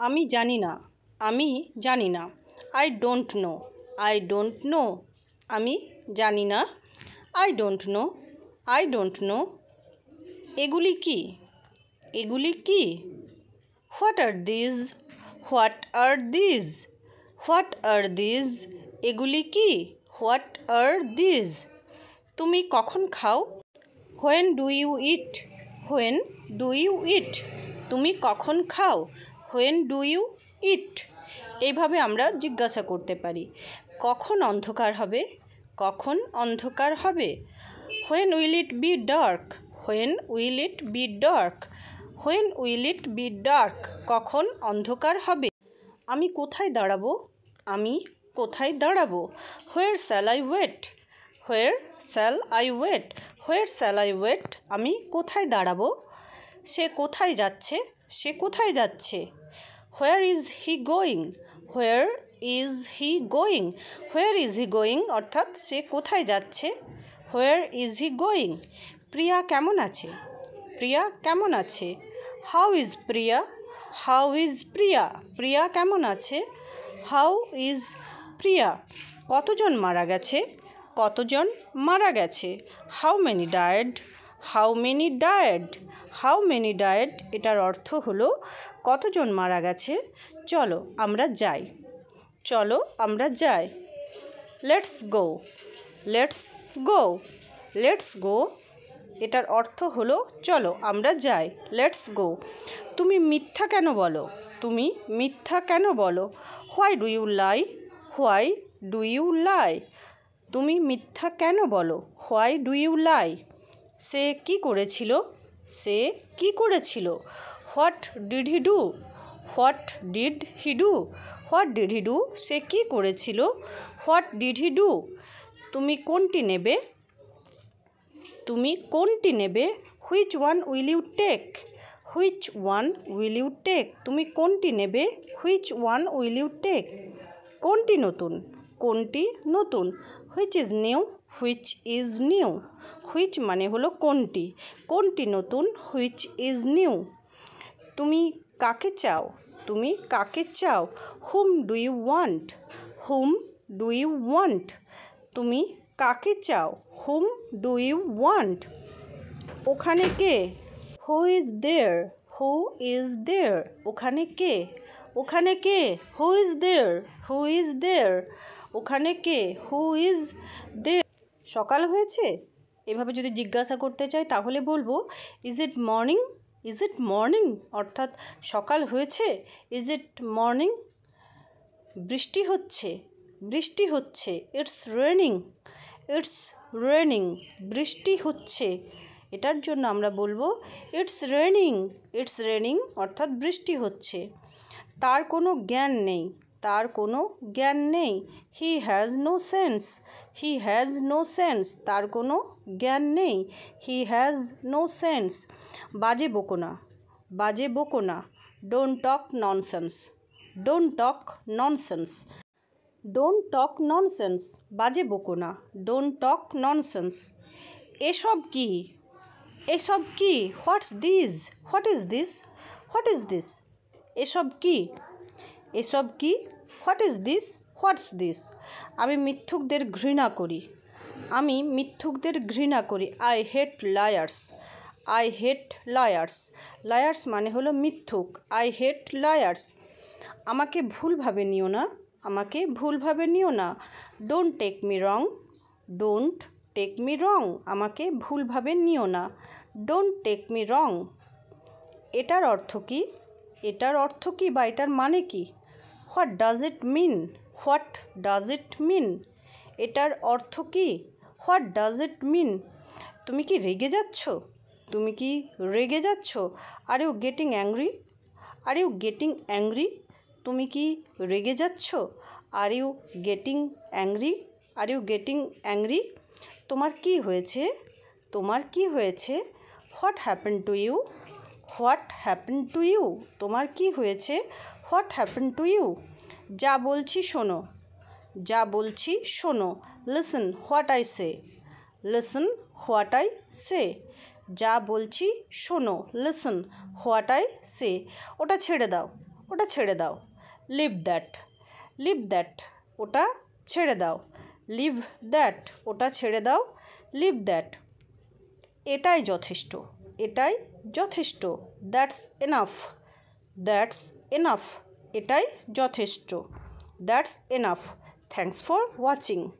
আমি জানি না, আমি জানি না। I don't know, I don't know. আমি জানি না, I don't know, I don't know. এগুলি কি, এগুলি কি? What are these, what are these, what are these. এগুলি কি? What are these. তুমি কখন খাও? When do you eat, when do you eat. তুমি কখন খাও? When do you eat. এইভাবে আমরা জিজ্ঞাসা করতে পারি। কখন অন্ধকার হবে? কখন অন্ধকার হবে? When will it be dark, when will it be dark, when will it be dark. কখন অন্ধকার হবে? আমি কোথায় দাঁড়াবো? আমি কোথায় দাঁড়াবো? Where shall I wait, where shall I wait, where shall I wait. আমি কোথায় দাঁড়াবো? সে কোথায় যাচ্ছে? সে কোথায় যাচ্ছে? Where is he going, where is he going, where is he going অর্থাৎ সে কোথায় যাচ্ছে। Where is he going. প্রিয়া কেমন আছে? প্রিয়া কেমন আছে? How is Priya, how is Priya. Priya কেমন আছে? How is Priya. কতজন মারা গেছে? কতজন মারা গেছে? How many died, how many died, how many died. এটার অর্থ হলো কতজন মারা গেছে। চলো আমরা যাই, চলো আমরা যাই। Let's go, let's go, let's go. এটার অর্থ হলো চলো আমরা যাই, লেটস গো। তুমি মিথ্যা কেন বলো? তুমি মিথ্যা কেন বলো? Why do you lie, why do you lie. তুমি মিথ্যা কেন বলো? Why do you lie. সে কি করেছিল? সে কি করেছিল? What did he do, what did he do, what did he do. সে কি করেছিল? What did he do. তুমি কোনটি নেবে? তুমি কোনটি নেবে? Which one will you take, which one will you take. তুমি কোনটি নেবে? Which one will you take. কোনটি নতুন, কোনটি নতুন। Which is new, which is new. Which মানে হলো কোনটি, কোনটি নতুন। Which is new. তুমি কাকে চাও? তুমি কাকে চাও? Whom do you want, whom do you want. তুমি কাকে চাও? Whom do you want. ওখানে কে? Who is there, who is there. ওখানে কে? ওখানে কে? Who is there, who is there. ওখানে কে? Who is there. সকাল হয়েছে? এভাবে যদি জিজ্ঞাসা করতে চাই তাহলে বলবো is it morning, is it morning অর্থাৎ সকাল হয়েছে। Is it morning. বৃষ্টি হচ্ছে, বৃষ্টি হচ্ছে। It's raining, it's raining. বৃষ্টি হচ্ছে। এটার জন্য আমরা বলবো ইটস রেনিং, ইটস রেনিং অর্থাৎ বৃষ্টি হচ্ছে। তার কোনো জ্ঞান নেই, তার কোনো জ্ঞান নেই। He has no sense, he has no sense. তার কোনো জ্ঞান নেই। He has no sense. বাজে বকো না, বাজে বকো না। Don't talk nonsense, don't talk nonsense, don't talk nonsense. বাজে বকো না, ডোন্ট টক ননসেন্স। এসব কি, এসব কি। What's this, what is this, what is this. এসব কি, এসব কি। What is this, what's this. আমি মিথ্যুকদের ঘৃণা করি, আমি মিথ্যুকদের ঘৃণা করি। I hate liars, I hate liars. Liars মানে হলো মিথ্যুক। I hate liars. আমাকে ভুলভাবে নিও না, আমাকে ভুলভাবে নিও না। Don't take me wrong, don't take me wrong. আমাকে ভুলভাবে নিও না। Don't take me wrong. এটার অর্থ কী, এটার অর্থ কী বা এটার মানে কি? What does it mean, what does it mean. এটার অর্থ কী? হোয়াট ডাজ ইট মিন। তুমি কি রেগে যাচ্ছ, তুমি কি রেগে যাচ্ছ? Are you getting angry, are you getting angry. তুমি কি রেগে যাচ্ছ? Are you getting angry, are you getting angry. তোমার কি হয়েছে, তোমার কি হয়েছে? What happen to you, what happen to you. তোমার কি হয়েছে? What happen to you. যা বলছি শোনো, যা বলছি শোনো। Listen what I say, listen what I say. যা বলছি শোনো। Listen what I say. ওটা ছেড়ে দাও, ওটা ছেড়ে দাও। লিভ দ্যাট, লিভ দ্যাট, ওটা ছেড়ে দাও। লিভ দ্যাট, ওটা ছেড়ে দাও। লিভ দ্যাট, এটাই যথেষ্ট, এটাই যথেষ্ট। দ্যাটস এনাফ, দ্যাটস এনাফ, এটাই যথেষ্ট। That's enough. Thanks for watching.